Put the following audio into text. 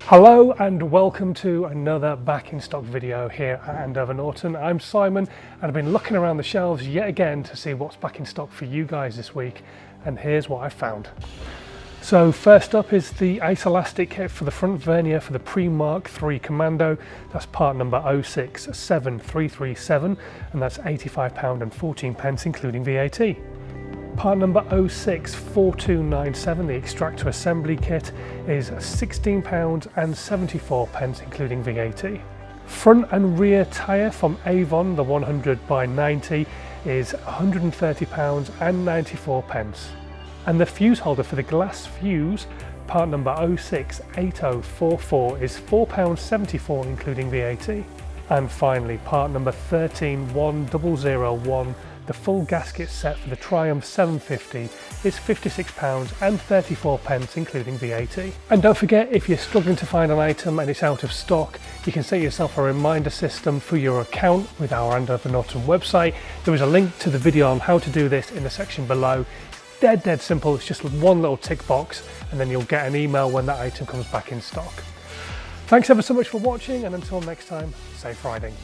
Hello and welcome to another back in stock video here at Andover Norton. I'm Simon and I've been looking around the shelves yet again to see what's back in stock for you guys this week, and here's what I found. So first up is the ace elastic kit for the front vernier for the pre-Mark III Commando. That's part number 067337 and that's £85.14 including VAT. Part number 064297, the extractor assembly kit, is £16.74 including VAT. Front and rear tyre from Avon, the 100x90, is £130.94. And the fuse holder for the glass fuse, part number 068044, is £4.74 including VAT. And finally, part number 131001, the full gasket set for the Triumph 750 is £56.34 including VAT. And don't forget, if you're struggling to find an item and it's out of stock, you can set yourself a reminder system for your account with our Andover Norton website. There is a link to the video on how to do this in the section below. It's dead simple. It's just one little tick box and then you'll get an email when that item comes back in stock. Thanks ever so much for watching, and until next time, safe riding.